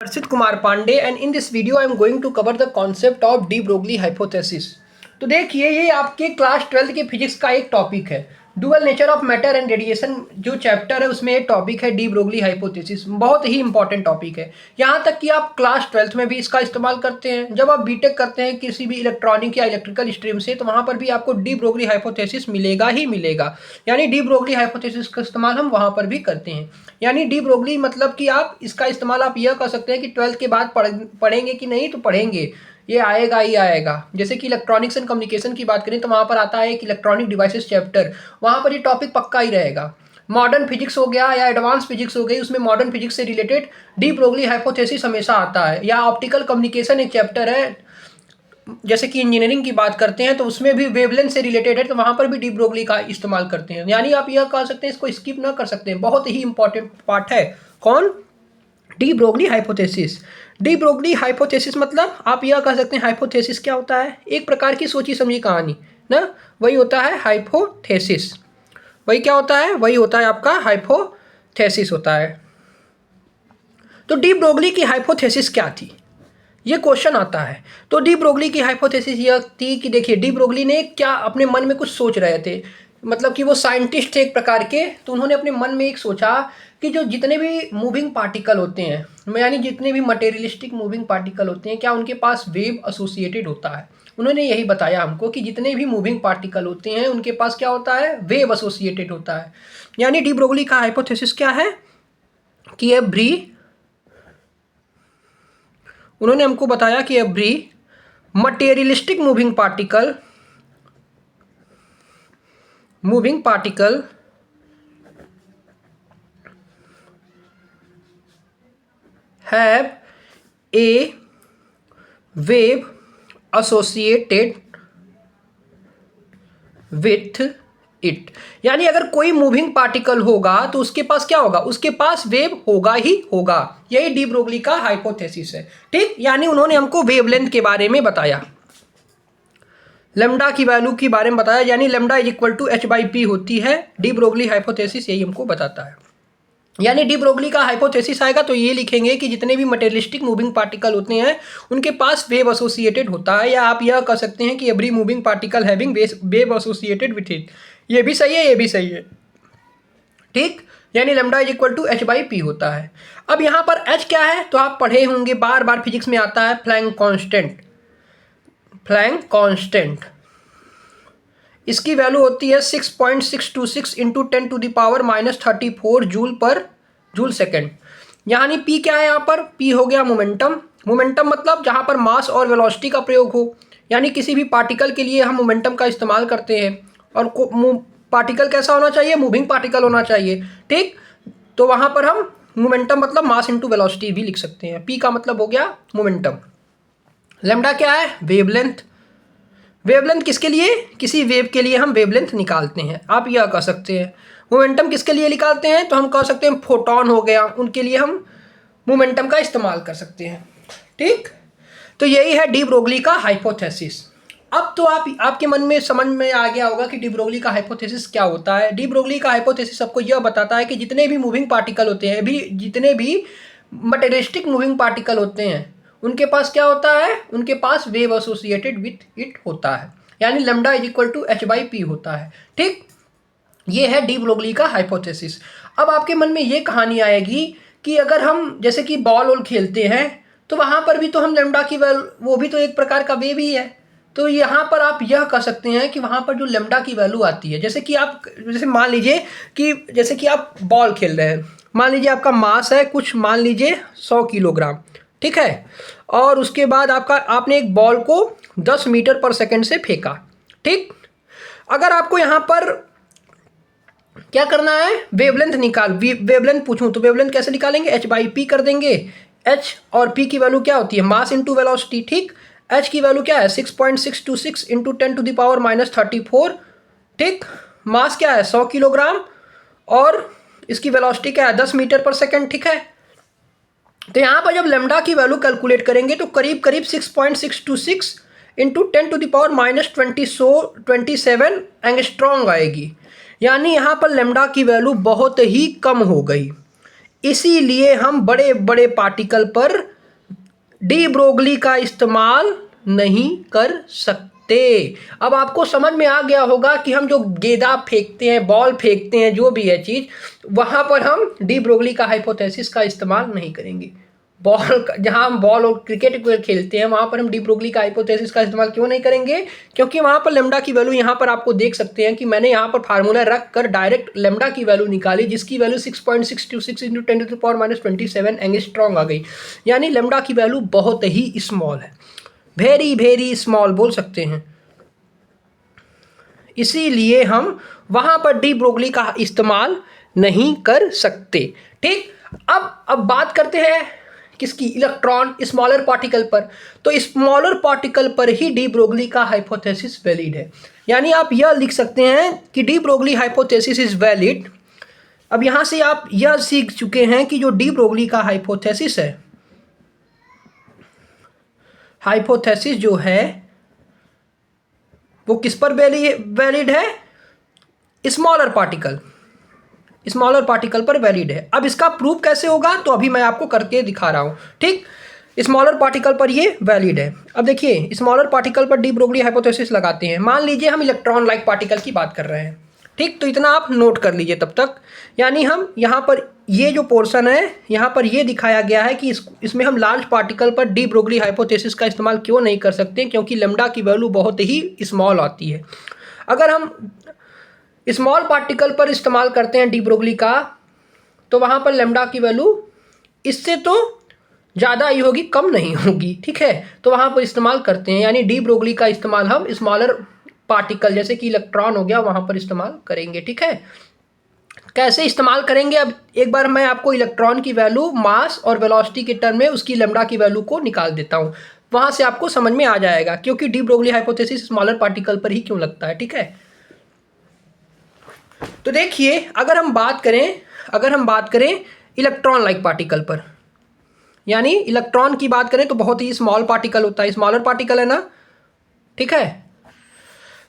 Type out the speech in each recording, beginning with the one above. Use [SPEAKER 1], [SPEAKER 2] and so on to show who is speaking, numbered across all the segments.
[SPEAKER 1] Arshit Kumar Pandey, and in this video I am going to cover the concept of de Broglie hypothesis। तो देखिए ये आपके class 12 के physics का एक टॉपिक है। Dual nature of matter and radiation जो चैप्टर है उसमें एक टॉपिक है डी ब्रोगली हाइपोथेसिस। बहुत ही इंपॉर्टेंट टॉपिक है, यहाँ तक कि आप क्लास 12 में भी इसका इस्तेमाल करते हैं। जब आप बीटेक करते हैं किसी भी इलेक्ट्रॉनिक या इलेक्ट्रिकल स्ट्रीम से, तो वहाँ पर भी आपको डी ब्रोगली हाइपोथेसिस मिलेगा ही मिलेगा। यानी डी ब्रोगली हाइपोथेसिस का इस्तेमाल हम वहाँ पर भी करते हैं। यानी डी ब्रोगली मतलब कि आप इसका इस्तेमाल आप यह कर सकते हैं कि 12th के बाद पढ़ेंगे कि नहीं, तो पढ़ेंगे, ये आएगा ही आएगा। जैसे कि इलेक्ट्रॉनिक्स एंड कम्युनिकेशन की बात करें तो वहाँ पर आता है एक इलेक्ट्रॉनिक डिवाइसेस चैप्टर, वहाँ पर ये टॉपिक पक्का ही रहेगा। मॉडर्न फिजिक्स हो गया या एडवांस फिजिक्स हो गई, उसमें मॉडर्न फिजिक्स से रिलेटेड डी ब्रोगली हाइपोथेसिस हमेशा आता है। या ऑप्टिकल कम्युनिकेशन एक चैप्टर है, जैसे कि इंजीनियरिंग की बात करते हैं तो उसमें भी वेवलेंथ से रिलेटेड है, तो वहाँ पर भी डी ब्रोगली का इस्तेमाल करते हैं। यानी आप यह कह सकते हैं, इसको स्किप ना कर सकते हैं, बहुत ही इंपॉर्टेंट पार्ट है। कौन? De Broglie hypothesis. De Broglie hypothesis मतलब आप यह कह सकते हैं हाइपोथेसिस क्या होता है, एक प्रकार की सोची समझी कहानी ना, वही होता है हाइपोथेसिस। वही क्या होता है? वही होता है आपका हाइपोथेसिस होता है। तो डी ब्रोगली की हाइपोथेसिस क्या थी, ये क्वेश्चन आता है। तो डी ब्रोगली की हाइपोथेसिस यह थी कि देखिए डी ब्रोगली ने क्या अपने मन में कुछ सोच रहे थे, मतलब कि वो साइंटिस्ट थे एक प्रकार के, तो उन्होंने अपने मन में एक सोचा कि जो जितने भी मूविंग पार्टिकल होते हैं, यानी जितने भी मटेरियलिस्टिक मूविंग पार्टिकल होते हैं, क्या उनके पास वेव एसोसिएटेड होता है। उन्होंने यही बताया हमको कि जितने भी मूविंग पार्टिकल होते हैं उनके पास क्या होता है, वेव एसोसिएटेड होता है। यानी डी ब्रोगली का हाइपोथेसिस क्या है कि एवरी, उन्होंने हमको बताया कि every materialistic moving particle have a wave associated with it। यानी अगर कोई मूविंग पार्टिकल होगा तो उसके पास क्या होगा, उसके पास वेव होगा ही होगा। यही डी ब्रोगली का हाइपोथेसिस है। ठीक, यानी उन्होंने हमको वेवलेंथ के बारे में बताया, लेमडा की वैल्यू के बारे में बताया, यानी lambda is equal to h/p होती है। डी ब्रोगली हाइपोथेसिस यही हमको बताता है। यानी डी ब्रोगली का हाइपोथेसिस आएगा तो ये लिखेंगे कि जितने भी मटेरियलिस्टिक मूविंग पार्टिकल होते हैं उनके पास वेव एसोसिएटेड होता है, या आप यह कह सकते हैं कि every moving particle having wave associated with it. ये भी सही है, ये भी सही है। ठीक, यानी lambda is equal to h/p होता है। अब यहाँ पर h क्या है, तो आप पढ़े होंगे, बार बार फिजिक्स में आता है, प्लैंक कांस्टेंट। प्लैंक कांस्टेंट इसकी वैल्यू होती है 6.626 इंटू 10⁻⁻34 जूल सेकेंड। यानी p क्या है यहाँ पर, p हो गया मोमेंटम। मोमेंटम मतलब जहाँ पर मास और वेलोसिटी का प्रयोग हो, यानी किसी भी पार्टिकल के लिए हम मोमेंटम का इस्तेमाल करते हैं। और पार्टिकल कैसा होना चाहिए, मूविंग पार्टिकल होना चाहिए। ठीक, तो वहाँ पर हम मोमेंटम मतलब मास इंटू वेलोसिटी भी लिख सकते हैं। p का मतलब हो गया मोमेंटम। लैम्डा क्या है, वेवलेंथ। वेवलेंथ किसके लिए, किसी वेव के लिए हम वेवलेंथ निकालते हैं, आप यह कह सकते हैं। मोमेंटम किसके लिए निकालते हैं, तो हम कह सकते हैं फोटोन हो गया, उनके लिए हम मोमेंटम का इस्तेमाल कर सकते हैं। ठीक, तो यही है डी ब्रोगली का हाइपोथेसिस। अब तो आपके मन में समझ में आ गया होगा कि डी ब्रोगली का हाइपोथेसिस क्या होता है। डी ब्रोगली का हाइपोथेसिस आपको यह बताता है कि जितने भी मूविंग पार्टिकल होते हैं, जितने भी मटेरियलिस्टिक मूविंग पार्टिकल होते हैं, उनके पास क्या होता है, उनके पास वेव एसोसिएटेड विथ इट होता है। यानी lambda is equal to h/p होता है। ठीक, ये है डी ब्रोगली का हाइपोथेसिस। अब आपके मन में ये कहानी आएगी कि अगर हम जैसे कि बॉल वॉल खेलते हैं तो वहाँ पर भी तो हम लैम्डा की वो भी तो एक प्रकार का वेव ही है। तो यहाँ पर आप यह कह सकते हैं कि वहाँ पर जो लैम्डा की वैल्यू आती है, जैसे मान लीजिए कि जैसे कि आप बॉल खेल रहे हैं, मान लीजिए आपका मास है कुछ, मान लीजिए 100 किलोग्राम, ठीक है। और उसके बाद आपने एक बॉल को 10 मीटर पर सेकंड से फेंका। ठीक, अगर आपको यहाँ पर क्या करना है, वेवलेंथ पूछूं तो वेवलेंथ कैसे निकालेंगे, h/p कर देंगे। h और p की वैल्यू क्या होती है, मास इंटू वेलोसिटी। ठीक, h की वैल्यू क्या है 6.626 इंटू 10⁻⁻34। ठीक, मास क्या है 100 किलोग्राम और इसकी वेलोसिटी क्या है 10 मीटर पर सेकंड। ठीक है, तो यहाँ पर जब लैम्डा की वैल्यू कैलकुलेट करेंगे तो करीब करीब 6.626 इंटू 10⁻27 एंगस्ट्रॉन्ग आएगी। यानी यहाँ पर लैम्डा की वैल्यू बहुत ही कम हो गई। इसीलिए हम बड़े बड़े पार्टिकल पर डी ब्रोगली का इस्तेमाल नहीं कर सकते। अब आपको समझ में आ गया होगा कि हम जो गेंदा फेंकते हैं, बॉल फेंकते हैं, जो भी है चीज़, वहाँ पर हम डी ब्रोगली का हाइपोथेसिस का इस्तेमाल नहीं करेंगे। बॉल, जहाँ हम बॉल और क्रिकेट खेलते हैं वहाँ पर हम डी ब्रोगली का हाइपोथेसिस का इस्तेमाल क्यों नहीं करेंगे? क्योंकि वहाँ पर लेमडा की वैल्यू, यहाँ पर आपको देख सकते हैं कि मैंने यहाँ पर फार्मूला रख कर डायरेक्ट लेमडा की वैल्यू निकाली, जिसकी वैल्यू 6.626 इंटू 10⁻⁻27 एंगस्ट्रॉन्ग आ गई। यानी लेमडा की वैल्यू बहुत ही स्मॉल है, वेरी वेरी स्मॉल बोल सकते हैं। इसीलिए हम वहाँ पर डी ब्रोगली का इस्तेमाल नहीं कर सकते। ठीक, अब बात करते हैं किसकी? इलेक्ट्रॉन, स्मॉलर पार्टिकल पर। तो स्मॉलर पार्टिकल पर ही डी ब्रोगली का हाइपोथेसिस वैलिड है। यानी आप यह लिख सकते हैं कि de Broglie hypothesis is valid. अब यहाँ से आप यह सीख चुके हैं कि जो डी ब्रोगली का हाइपोथेसिस है, हाइपोथेसिस जो है वो किस पर वैलिड है? स्मॉलर पार्टिकल पर वैलिड है। अब इसका प्रूफ कैसे होगा? तो अभी मैं आपको करके दिखा रहा हूँ। ठीक, स्मॉलर पार्टिकल पर ये वैलिड है। अब देखिए, स्मॉलर पार्टिकल पर डी ब्रोगली हाइपोथेसिस लगाते हैं। मान लीजिए हम इलेक्ट्रॉन लाइक पार्टिकल की बात कर रहे हैं। ठीक, तो इतना आप नोट कर लीजिए तब तक। यानी हम यहाँ पर ये जो पोर्शन है, यहाँ पर ये दिखाया गया है कि इसमें हम लार्ज पार्टिकल पर डी ब्रोगली हाइपोथेसिस का इस्तेमाल क्यों नहीं कर सकते? क्योंकि लेमडा की वैल्यू बहुत ही स्मॉल आती है। अगर हम स्मॉल पार्टिकल पर इस्तेमाल करते हैं डी ब्रोगली का, तो वहाँ पर लेमडा की वैल्यू इससे तो ज़्यादा ही होगी, कम नहीं होगी। ठीक है, तो वहाँ पर इस्तेमाल करते हैं। यानी डी ब्रोगली का इस्तेमाल हम स्मॉलर पार्टिकल जैसे कि इलेक्ट्रॉन हो गया वहाँ पर इस्तेमाल करेंगे। ठीक है, कैसे इस्तेमाल करेंगे? अब एक बार मैं आपको इलेक्ट्रॉन की वैल्यू मास और वेलोसिटी के टर्म में उसकी लेमडा की वैल्यू को निकाल देता हूँ, वहाँ से आपको समझ में आ जाएगा क्योंकि de Broglie hypothesis smaller particle पर ही क्यों लगता है। ठीक है, तो देखिए, अगर हम बात करें इलेक्ट्रॉन लाइक पार्टिकल पर, यानी इलेक्ट्रॉन की बात करें तो बहुत ही स्मॉल पार्टिकल होता है, स्मॉलर पार्टिकल है ना। ठीक है,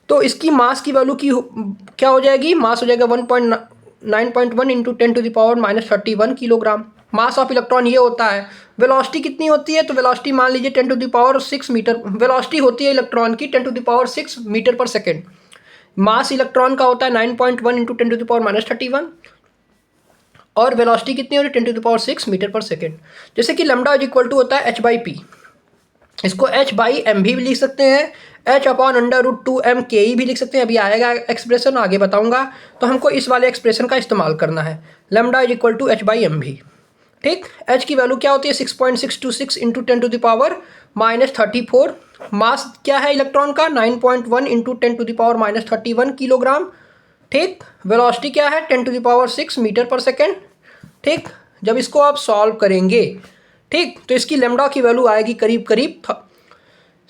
[SPEAKER 1] तो इसकी मास की वैल्यू की क्या हो जाएगी? मास हो जाएगा 1.9.1 into 10⁻⁻31 kilogram. Mass of electron ये होता है। वेलोसिटी कितनी होती है? तो वेलोसिटी मान लीजिए 10⁻6 मीटर वेलोसिटी होती है इलेक्ट्रॉन की, 10⁻6 मीटर पर सेकेंड। मास इलेक्ट्रॉन का होता है 9.1 इंटू 10⁻31 और वेलोसिटी कितनी हो रही है? 10⁻6 मीटर पर सेकेंड। जैसे कि लैम्डा इज इक्वल टू होता है h/p, इसको h/m भी लिख सकते हैं, h/√2m/ke भी लिख सकते हैं। अभी आएगा एक्सप्रेशन, आगे बताऊंगा। तो हमको इस वाले एक्सप्रेशन का इस्तेमाल करना है, lambda is equal to h/m भी। ठीक, h की वैल्यू क्या होती है? 6.626 इंटू 10⁻34। मास क्या है इलेक्ट्रॉन का? 9.1 इंटू 10⁻31 किलोग्राम। ठीक, वेलोसिटी क्या है? 10⁻6 मीटर पर सेकेंड। ठीक, जब इसको आप सॉल्व करेंगे, ठीक, तो इसकी लेमडा की वैल्यू आएगी करीब करीब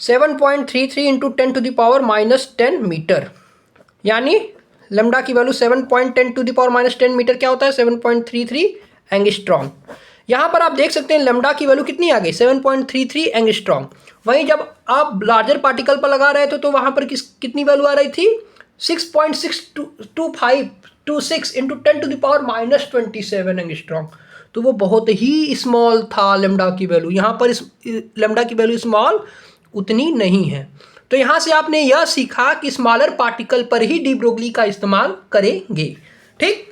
[SPEAKER 1] 7.33 इंटू 10⁻10 मीटर। यानी लेमडा की वैल्यू 7.10⁻10 मीटर क्या होता है? 7.33 एंगस्ट्रॉम। यहाँ पर आप देख सकते हैं लेमडा की वैल्यू कितनी आ गई? 7.33 एंगस्ट्रॉम। वहीं जब आप लार्जर पार्टिकल पर लगा रहे थे तो वहाँ पर कितनी वैल्यू आ रही थी? 6.62526 इंटू 10⁻27 एंगस्ट्रॉम। तो वो बहुत ही स्मॉल था लेमडा की वैल्यू। यहाँ पर इस लेमडा की वैल्यू स्मॉल उतनी नहीं है। तो यहाँ से आपने यह सीखा कि स्मॉलर पार्टिकल पर ही डी ब्रोगली का इस्तेमाल करेंगे। ठीक,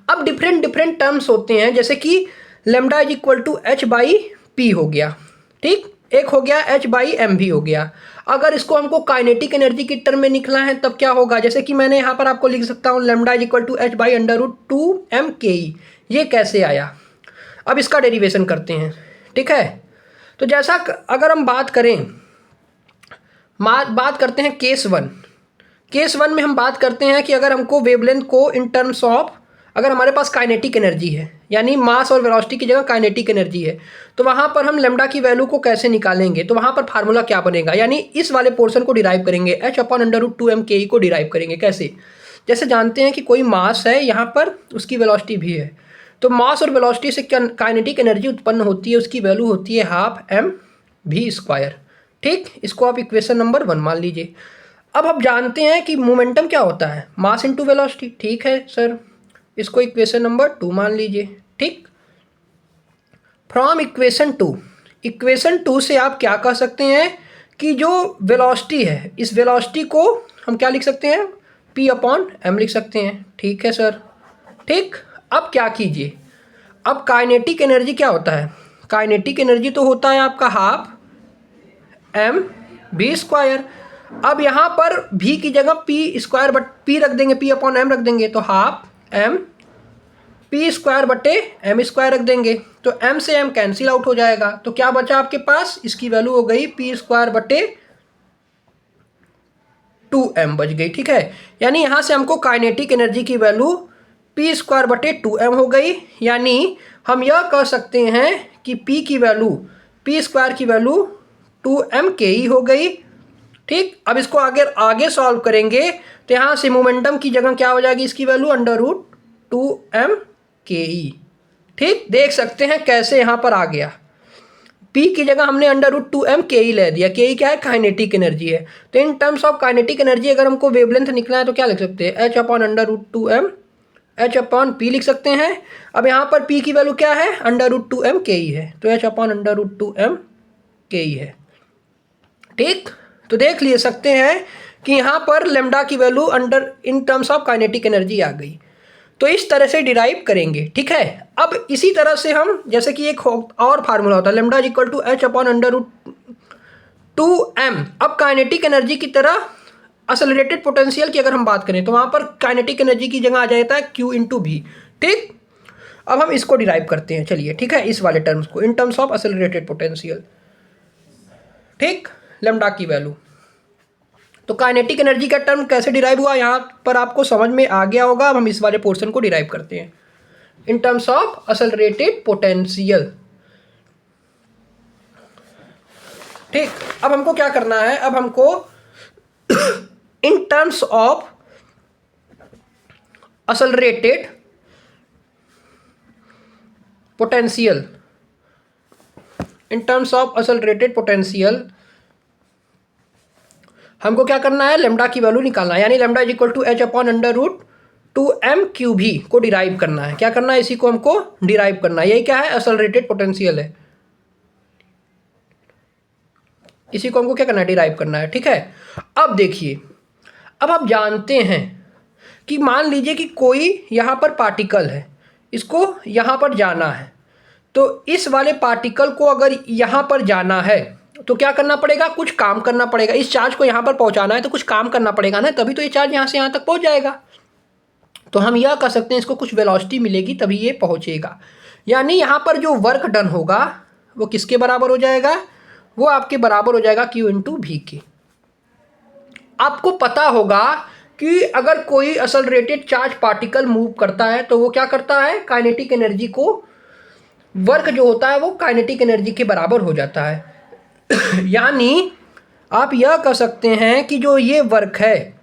[SPEAKER 1] अब डिफरेंट टर्म्स होते हैं, जैसे कि lambda is equal to h/p हो गया। ठीक, एक हो गया h/m भी हो गया। अगर इसको हमको काइनेटिक एनर्जी की टर्म में निकलना है तब क्या होगा? जैसे कि मैंने यहाँ पर आपको लिख सकता हूँ lambda is equal to h/√2m/ke। ये कैसे आया? अब इसका डेरिवेशन करते हैं। ठीक है, तो जैसा अगर हम बात करते हैं केस वन में हम बात करते हैं कि अगर हमको वेवलेंथ को इन टर्म्स ऑफ, अगर हमारे पास काइनेटिक एनर्जी है, यानी मास और वेलोसिटी की जगह काइनेटिक एनर्जी है, तो वहाँ पर हम लेमडा की वैल्यू को कैसे निकालेंगे? तो वहाँ पर फार्मूला क्या बनेगा? यानी इस वाले पोर्शन को डिराइव करेंगे, h/√2m/ke को डिराइव करेंगे। कैसे? जैसे जानते हैं कि कोई मास है, यहाँ पर उसकी वेलोसिटी भी है, तो मास और वेलोसिटी से क्या काइनेटिक एनर्जी उत्पन्न होती है? उसकी वैल्यू होती है 12mv²। ठीक, इसको आप इक्वेशन नंबर 1 मान लीजिए। अब हम जानते हैं कि मोमेंटम क्या होता है? Mass into velocity. ठीक है सर, इसको इक्वेशन नंबर 2 मान लीजिए। ठीक, फ्रॉम इक्वेशन 2 इक्वेशन 2 से आप क्या कह सकते हैं कि जो वेलोसिटी है, इस वेलोसिटी को हम क्या लिख सकते हैं, p/m लिख सकते हैं। ठीक है सर, ठीक। अब क्या कीजिए, अब काइनेटिक एनर्जी क्या होता है, काइनेटिक एनर्जी तो होता है आपका हाफ mv²। अब यहाँ पर v की जगह p रख देंगे, p/m रख देंगे, तो हाफ p²/m² रख देंगे, तो m से m कैंसिल आउट हो जाएगा। तो क्या बचा आपके पास, इसकी वैल्यू हो गई p²/2m बच गई। ठीक है, यानी यहाँ से हमको काइनेटिक एनर्जी की वैल्यू p²/2m हो गई। यानी हम यह कह सकते हैं कि p की वैल्यू p² की वैल्यू 2m ke हो गई। ठीक, अब इसको आगे सॉल्व करेंगे तो यहाँ से मोमेंटम की जगह क्या हो जाएगी, इसकी वैल्यू √2m ke। ठीक, देख सकते हैं कैसे यहाँ पर आ गया, p की जगह हमने √2m ke ले दिया। ke क्या है, काइनेटिक एनर्जी है। तो इन टर्म्स ऑफ काइनेटिक एनर्जी अगर हमको वेवलेंथ निकला है तो क्या लिख सकते हैं, h/√2m h/p लिख सकते हैं। अब यहाँ पर p की वैल्यू क्या है, √2m ke है, तो h/√2m ke है। ठीक, तो देख ले सकते हैं कि यहाँ पर लेमडा की value in terms of kinetic energy आ गई। तो इस तरह से डिराइव करेंगे। ठीक है, अब इसी तरह से हम, जैसे कि एक और फार्मूला होता है, लेमडा = h/√2m। अब काइनेटिक एनर्जी की तरह असलरेटेड पोटेंशियल की अगर हम बात करें तो वहाँ पर काइनेटिक एनर्जी की जगह आ जाता है q × v। ठीक, अब हम इसको डिराइव करते हैं, चलिए। ठीक है, इस वाले टर्म्स को इन टर्म्स ऑफ असलरेटेड पोटेंशियल। ठीक, लेमडा की वैल्यू, तो काइनेटिक एनर्जी का टर्म कैसे डिराइव हुआ यहाँ पर आपको समझ में आ गया होगा। अब हम इस वाले पोर्शन को डिराइव करते हैं in terms of accelerated potential. ठीक, अब हमको क्या करना है, अब हमको in terms of accelerated potential, in terms of accelerated potential हमको क्या करना है, लेमडा की वैल्यू निकालना है। यानी लेमडा = h/√2m³ को डिराइव करना है। क्या करना है, इसी को हमको डिराइव करना है। यही क्या है, असलरेटेड पोटेंशियल है, इसी को हमको क्या करना है, डिराइव करना है। ठीक है, अब देखिए, अब आप जानते हैं कि मान लीजिए कि कोई यहाँ पर पार्टिकल है, इसको यहाँ पर जाना है, तो इस वाले पार्टिकल को अगर यहाँ पर जाना है तो क्या करना पड़ेगा, कुछ काम करना पड़ेगा। इस चार्ज को यहाँ पर पहुँचाना है तो कुछ काम करना पड़ेगा ना, तभी तो ये चार्ज यहाँ से यहाँ तक पहुँच जाएगा। तो हम यह कह सकते हैं इसको कुछ वेलोसिटी मिलेगी तभी ये पहुँचेगा। यानी यहाँ पर जो वर्क डन होगा वो किसके बराबर हो जाएगा, वो आपके बराबर हो जाएगा q × v के। आपको पता होगा कि अगर कोई असलरेटेड चार्ज पार्टिकल मूव करता है तो वो क्या करता है, काइनेटिक एनर्जी को, वर्क जो होता है वो काइनेटिक एनर्जी के बराबर हो जाता है। यानी आप यह कह सकते हैं कि जो ये वर्क है,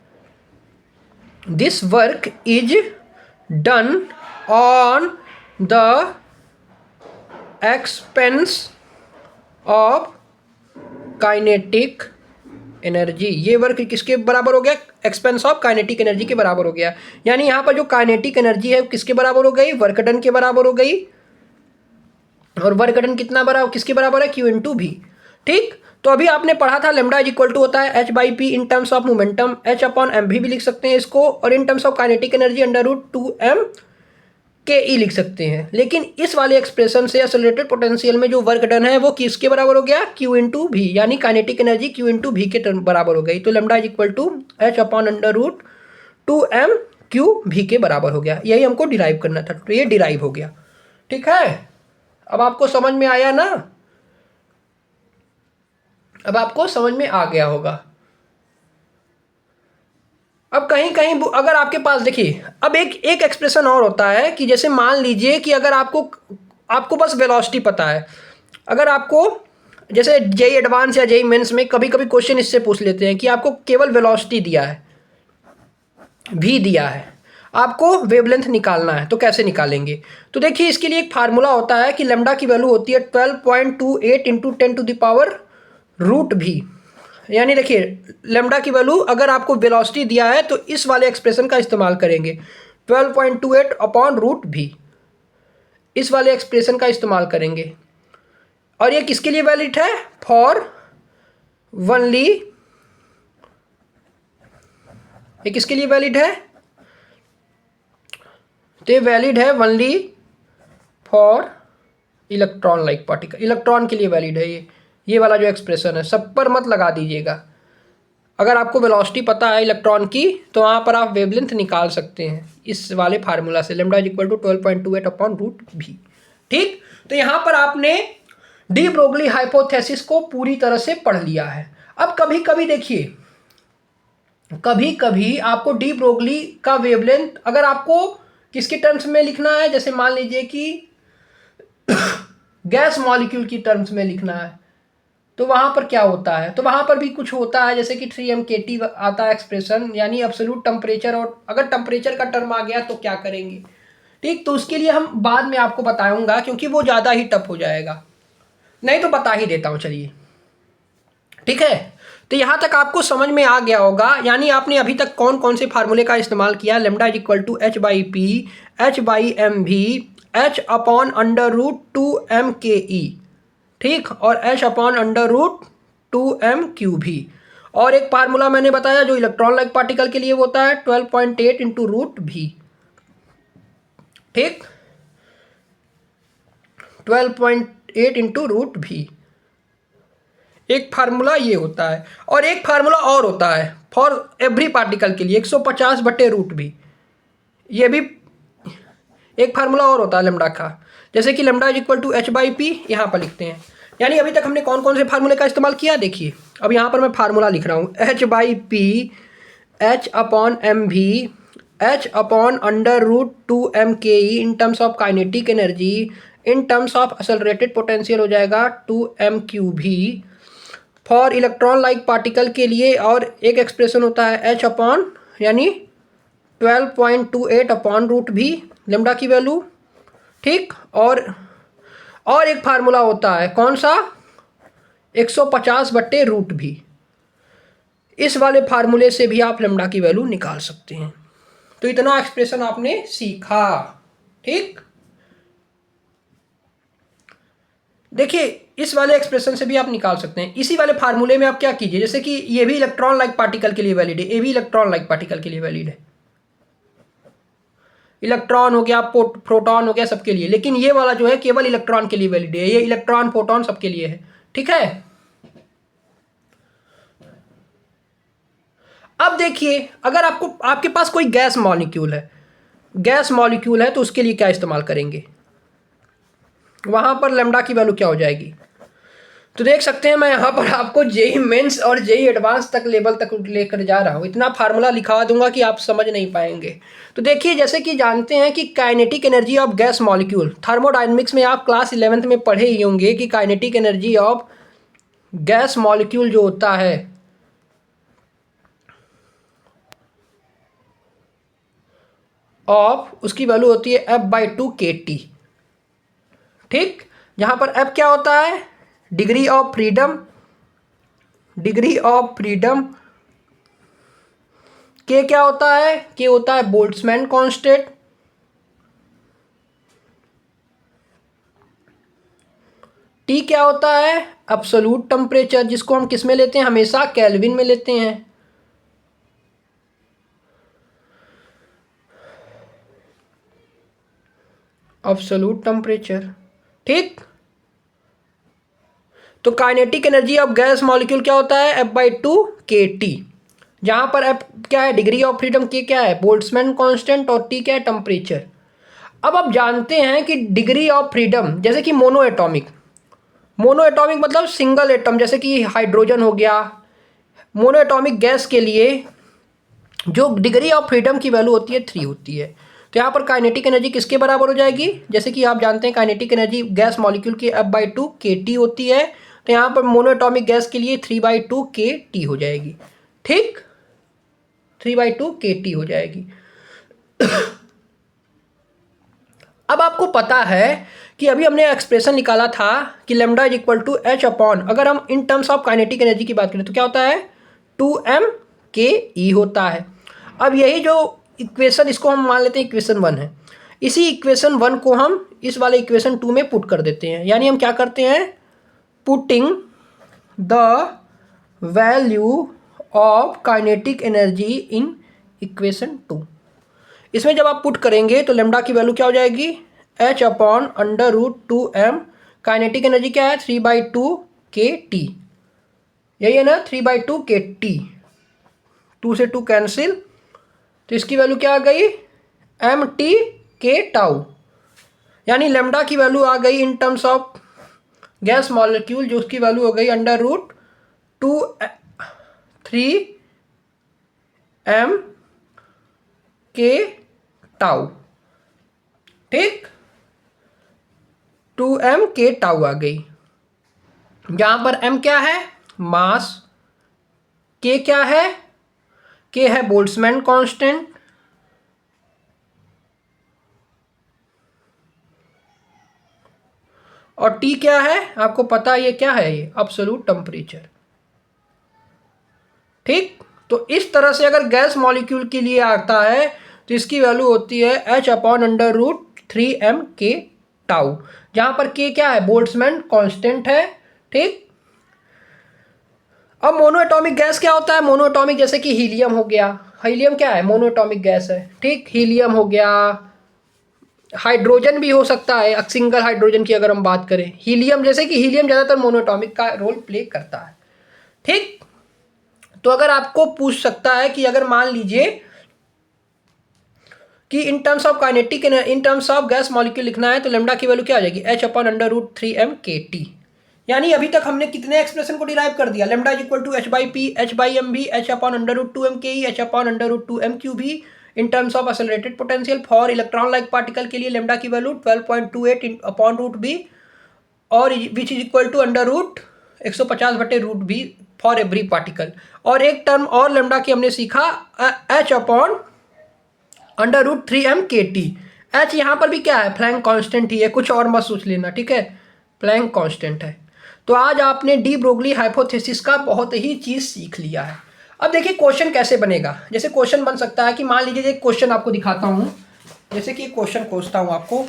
[SPEAKER 1] this work is done on the expense of kinetic energy. ये वर्क किसके बराबर हो गया, एक्सपेंस ऑफ काइनेटिक एनर्जी के बराबर हो गया। यानी यहाँ पर जो काइनेटिक एनर्जी है किसके बराबर हो गई, वर्क डन के बराबर हो गई। और वर्क डन कितना बराबर, किसके बराबर है, q × v। ठीक, तो अभी आपने पढ़ा था लेमडा = होता है h/p in terms of momentum, h/mv भी लिख सकते हैं इसको, और इन terms of kinetic energy √2m ke लिख सकते हैं। लेकिन इस वाले एक्सप्रेशन से असलरेटेड पोटेंशियल में जो वर्क डन है वो किसके बराबर हो गया, q × v। यानी काइनेटिक एनर्जी q × v के बराबर हो गई। तो लेमडा = h/√2m³ के बराबर हो गया। यही हमको डिराइव करना था, तो ये डिराइव हो गया। ठीक है, अब आपको समझ में आया ना, अब आपको समझ में आ गया होगा। अब कहीं कहीं अगर आपके पास, देखिए, अब एक एक्सप्रेशन और होता है कि जैसे मान लीजिए कि अगर आपको बस वेलोसिटी पता है, अगर आपको जैसे जेईई एडवांस या जेईई मेंस में कभी कभी क्वेश्चन इससे पूछ लेते हैं कि आपको केवल वेलोसिटी दिया है, v दिया है, आपको वेवलेंथ निकालना है, तो कैसे निकालेंगे। तो देखिए, इसके लिए एक फार्मूला होता है कि लेमडा की वैल्यू होती है 12.28 × 10⁻√v। यानी देखिए, लेमडा की वैल्यू अगर आपको वेलोसिटी दिया है तो इस वाले एक्सप्रेशन का इस्तेमाल करेंगे, 12.28 / √v, इस वाले एक्सप्रेशन का इस्तेमाल करेंगे। और ये किसके लिए वैलिड है? फॉर ओनली, ये किसके लिए वैलिड है? तो ये वैलिड है only for electron like particle, electron के लिए वैलिड है ये वाला जो एक्सप्रेशन है, सब पर मत लगा दीजिएगा। अगर आपको वेलोसिटी पता है इलेक्ट्रॉन की तो वहाँ पर आप वेवलेंथ निकाल सकते हैं इस वाले फार्मूला से, lambda equal to 12.28 upon root V. ठीक, तो यहाँ पर आपने डी ब्रोगली हाइपोथेसिस को पूरी तरह से पढ़ लिया है। अब कभी कभी देखिए, कभी कभी आपको डी ब्रोगली का वेवलेंथ अगर आपको किसके टर्म्स में लिखना है, जैसे मान लीजिए कि गैस मॉलिक्यूल की टर्म्स में लिखना है, तो वहाँ पर क्या होता है? तो वहाँ पर भी कुछ होता है, जैसे कि 3mkT आता है एक्सप्रेशन, यानी एब्सोल्यूट टेम्परेचर, और अगर टेम्परेचर का टर्म आ गया तो क्या करेंगे? ठीक, तो उसके लिए हम बाद में आपको बताऊंगा, क्योंकि वो ज़्यादा ही टफ हो जाएगा, नहीं तो बता ही देता हूँ, चलिए ठीक है। तो यहाँ तक आपको समझ में आ गया होगा, यानी आपने अभी तक कौन कौन से फार्मूले का इस्तेमाल किया। Lambda is equal to h/p, h/mv, h upon under root 2m/ke, ठीक, और h upon under root 2m³ भी। और एक फार्मूला मैंने बताया जो इलेक्ट्रॉन लाइक पार्टिकल के लिए होता है 12.8 इंटू रूट भी, ठीक, 12.8 इंटू रूट भी, एक फार्मूला ये होता है। और एक फार्मूला और होता है फॉर एवरी पार्टिकल के लिए 150 बटे रूट भी, ये भी एक फार्मूला और होता है लैम्डा का, जैसे कि lambda is equal to h/p यहाँ पर लिखते हैं। यानी अभी तक हमने कौन कौन से फार्मूले का इस्तेमाल किया देखिए। अब यहाँ पर मैं फार्मूला लिख रहा हूँ, h/p h upon mv h upon under root 2m/ke in terms of kinetic energy, in terms of accelerated potential हो जाएगा 2m³ भी फॉर इलेक्ट्रॉन लाइक पार्टिकल के लिए। और एक एक्सप्रेशन होता है h अपॉन यानी 12.28 अपॉन रूट भी लैम्डा की वैल्यू, ठीक। और एक फार्मूला होता है कौन सा, 150 बट्टे रूट भी। इस वाले फार्मूले से भी आप लैम्डा की वैल्यू निकाल सकते हैं। तो इतना एक्सप्रेशन आपने सीखा, ठीक। देखिए इस वाले एक्सप्रेशन से भी आप निकाल सकते हैं। इसी वाले फार्मूले में आप क्या कीजिए, जैसे कि ये भी इलेक्ट्रॉन लाइक पार्टिकल के लिए वैलिड है, ये भी इलेक्ट्रॉन लाइक पार्टिकल के लिए वैलिड है, इलेक्ट्रॉन हो गया, प्रोटॉन हो गया, सबके लिए। लेकिन ये वाला जो है केवल इलेक्ट्रॉन के लिए वैलिड है, ये इलेक्ट्रॉन प्रोटॉन सबके लिए है, ठीक है। अब देखिए अगर आपके पास कोई गैस मॉलिक्यूल है तो उसके लिए क्या इस्तेमाल करेंगे, वहां पर लैम्डा की वैल्यू क्या हो जाएगी। तो देख सकते हैं मैं यहाँ पर आपको जेई मेंस और जेई एडवांस तक लेवल तक लेकर जा रहा हूँ, इतना फार्मूला लिखा दूंगा कि आप समझ नहीं पाएंगे। तो देखिए जैसे कि जानते हैं कि kinetic energy of gas molecule, thermodynamics में आप क्लास 11th में पढ़े ही होंगे कि kinetic energy of gas molecule जो होता है उसकी वैल्यू होती है F/2 kT, ठीक। जहाँ पर F क्या होता है, डिग्री ऑफ फ्रीडम, K क्या होता है, K होता है बोल्ट्जमैन कांस्टेंट, T क्या होता है एब्सोल्यूट टेम्परेचर, जिसको हम किस में लेते हैं, हमेशा केल्विन में लेते हैं, एब्सोल्यूट टेम्परेचर, ठीक। तो kinetic energy of gas molecule क्या होता है F/2 kT, जहां पर F क्या है डिग्री ऑफ फ्रीडम, K क्या है बोल्ट्जमैन कांस्टेंट और T क्या है टेम्परेचर। अब आप जानते हैं कि डिग्री ऑफ फ्रीडम, जैसे कि मोनो एटॉमिक मतलब सिंगल एटम, जैसे कि हाइड्रोजन हो गया, मोनो एटॉमिक गैस के लिए जो डिग्री ऑफ फ्रीडम की वैल्यू होती है 3 होती है। तो यहाँ पर काइनेटिक एनर्जी किसके बराबर हो जाएगी, जैसे कि आप जानते हैं काइनेटिक एनर्जी गैस मॉलिक्यूल की F/2 kT होती है, तो यहाँ पर मोनोएटॉमिक गैस के लिए 3/2 kT हो जाएगी, ठीक, 3/2 kT हो जाएगी। अब आपको पता है कि अभी हमने एक्सप्रेशन निकाला था कि lambda is equal to h upon, अगर हम in terms of kinetic energy की बात करें तो क्या होता है 2m/ke होता है। अब यही जो इक्वेशन, इसको हम मान लेते हैं इक्वेशन 1 है, इसी इक्वेशन 1 को हम इस वाले इक्वेशन 2 में पुट कर देते हैं। यानी हम क्या करते हैं, putting the value of kinetic energy in equation 2। इसमें जब आप पुट करेंगे तो लेमडा की वैल्यू क्या हो जाएगी, h/√2m। काइनेटिक एनर्जी क्या है, 3/2 kT, यही है ना, 3/2 kT। 2 से 2 कैंसिल, तो इसकी वैल्यू क्या आ गई, mt k टाउ। यानी लेमडा की वैल्यू आ गई इन टर्म्स ऑफ गैस मॉलिक्यूल, जो उसकी वैल्यू हो गई √2 3m k टाउ। ठीक, 2m k टाउ आ गई। यहां पर m क्या है, मास, k क्या है, k है बोल्ट्जमैन कांस्टेंट, और T क्या है, आपको पता है ये क्या है, ये एब्सोल्यूट टेम्परेचर। ठीक, तो इस तरह से अगर गैस मॉलिक्यूल के लिए आता है तो इसकी वैल्यू होती है h/√3m k टाउ, जहां पर k क्या है, बोल्ट्जमैन कांस्टेंट है। ठीक, अब मोनोएटॉमिक गैस क्या होता है, मोनोएटॉमिक जैसे कि हीलियम हो गया, हीलियम क्या है, मोनोएटॉमिक गैस है। ठीक, हीलियम हो गया, हाइड्रोजन भी हो सकता है, सिंगल हाइड्रोजन की अगर हम बात करें, हीलियम, जैसे कि हीलियम ज़्यादातर मोनोएटॉमिक का रोल प्ले करता है। ठीक, तो अगर आपको पूछ सकता है कि अगर मान लीजिए कि इन terms of kinetic, in terms of gas molecule लिखना है तो लेमडा की वैल्यू क्या आ जाएगी, h/√3m kT। यानी अभी तक हमने कितने एक्सप्रेशन को डिराइव कर दिया, lambda is equal to h/p, h/m भी, h/√2m ke, h/√2m q in terms of accelerated potential for electron like particle के लिए लेमडा की वैल्यू 12.28/√b और which is equal to √150/√b for every particle. और एक term और lambda की हमने सीखा, h/√3m kT। h यहाँ पर भी क्या है, प्लैंक कांस्टेंट ही है, कुछ और मत सोच लेना। ठीक है, प्लैंक कांस्टेंट है। तो आज आपने डी ब्रोगली हाइपोथेसिस का बहुत ही चीज़ सीख लिया है। अब देखिए क्वेश्चन कैसे बनेगा। जैसे क्वेश्चन बन सकता है कि मान लीजिए एक क्वेश्चन आपको दिखाता हूँ, जैसे कि क्वेश्चन पूछता हूँ आपको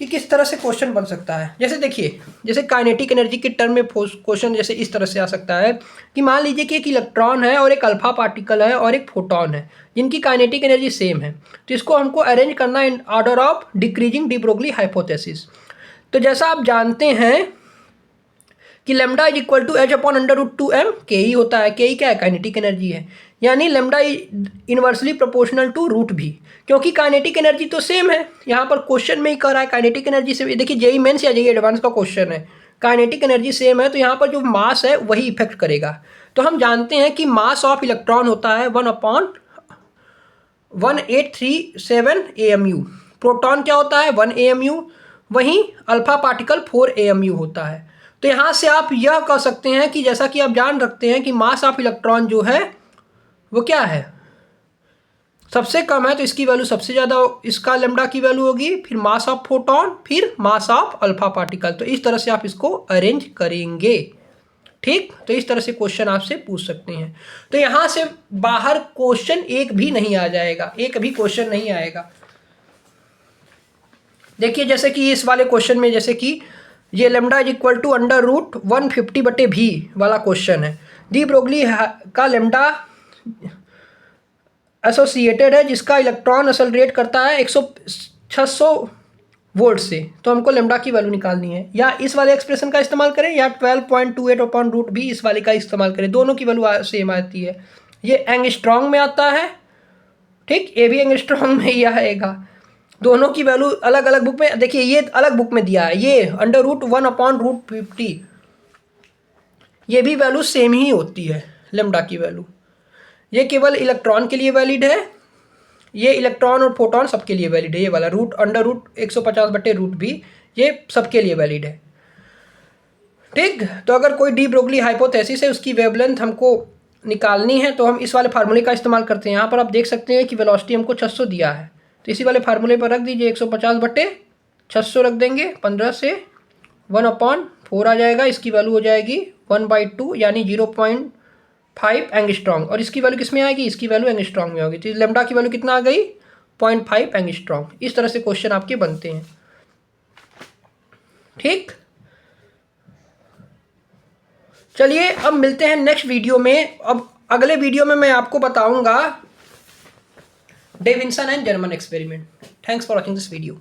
[SPEAKER 1] कि किस तरह से क्वेश्चन बन सकता है। जैसे देखिए, जैसे काइनेटिक एनर्जी के टर्म में क्वेश्चन जैसे इस तरह से आ सकता है कि मान लीजिए कि एक इलेक्ट्रॉन है और एक अल्फा पार्टिकल है और एक फोटॉन है, जिनकी काइनेटिक एनर्जी सेम है। तो इसको हमको अरेंज करना in order of decreasing de Broglie hypothesis. तो जैसा आप जानते हैं कि lambda is equal to h/√2m के ही होता है, के ही क्या है, काइनेटिक एनर्जी है। यानी lambda inversely proportional to root V, क्योंकि काइनेटिक एनर्जी तो सेम है। यहाँ पर क्वेश्चन में ही कर रहा है काइनेटिक एनर्जी से, देखिए जेई मेंस या जेई एडवांस का क्वेश्चन है, काइनेटिक एनर्जी सेम है, तो यहाँ पर जो मास है वही इफेक्ट करेगा। तो हम जानते हैं कि मास ऑफ इलेक्ट्रॉन होता है 1/1837 AMU, प्रोटॉन क्या होता है 1 AMU, वहीं अल्फा पार्टिकल 4 AMU होता है। तो यहाँ से आप यह कह सकते हैं कि जैसा कि आप जान रखते हैं कि मास ऑफ इलेक्ट्रॉन जो है वो क्या है, सबसे कम है, तो इसकी वैल्यू सबसे ज़्यादा, इसका लेमडा की वैल्यू होगी, फिर मास ऑफ फोटॉन, फिर मास ऑफ अल्फा पार्टिकल। तो इस तरह से आप इसको अरेंज करेंगे। ठीक, तो इस तरह से क्वेश्चन आपसे पूछ सकते हैं। तो यहाँ से बाहर क्वेश्चन एक भी नहीं आ जाएगा, एक भी क्वेश्चन नहीं आएगा। देखिए जैसे कि इस वाले क्वेश्चन में, जैसे कि ये lambda is equal to √150/v वाला क्वेश्चन है। डी ब्रोगली का लेमडा एसोसिएटेड है जिसका इलेक्ट्रॉन एक्सेलरेट करता है 600 वोल्ट से, तो हमको लेमडा की वैल्यू निकालनी है। या इस वाले एक्सप्रेशन का इस्तेमाल करें या 12.28/√b इस वाले का इस्तेमाल करें, दोनों की वैल्यू सेम आती है। ये एंगस्ट्रॉन्ग में आता है, ठीक, ये भी एंगस्ट्रॉन्ग में ही आएगा। दोनों की वैल्यू अलग अलग बुक में, देखिए ये अलग बुक में दिया है, ये √1/√50, ये भी वैल्यू सेम ही होती है लेमडा की वैल्यू। ये केवल इलेक्ट्रॉन के लिए वैलिड है, ये इलेक्ट्रॉन और फोटॉन सबके लिए वैलिड है। ये वाला √150/√b ये सबके लिए वैलिड है। ठीक, तो अगर कोई डी ब्रोगली हाइपोथेसिस है, उसकी वेवलेंथ हमको निकालनी है, तो हम इस वाले फार्मूले का इस्तेमाल करते हैं। यहाँ पर आप देख सकते हैं कि वेलोसिटी हमको 600 दिया है, तो इसी वाले फार्मूले पर रख दीजिए, 150/600 रख देंगे, 15 से 1/4 आ जाएगा। इसकी वैल्यू हो जाएगी 1/2 यानी 0.5 एंगस्ट्रॉन्ग, और इसकी वैल्यू किस में आएगी, इसकी वैल्यू एंगस्ट्रॉन्ग में होगी। तो लेमडा की वैल्यू कितना आ गई, 0.5 एंगस्ट्रॉन्ग। इस तरह से क्वेश्चन आपके बनते हैं। ठीक, चलिए अब मिलते हैं नेक्स्ट वीडियो में। अब अगले वीडियो में मैं आपको बताऊंगा Davisson and Germer experiment. Thanks for watching this video.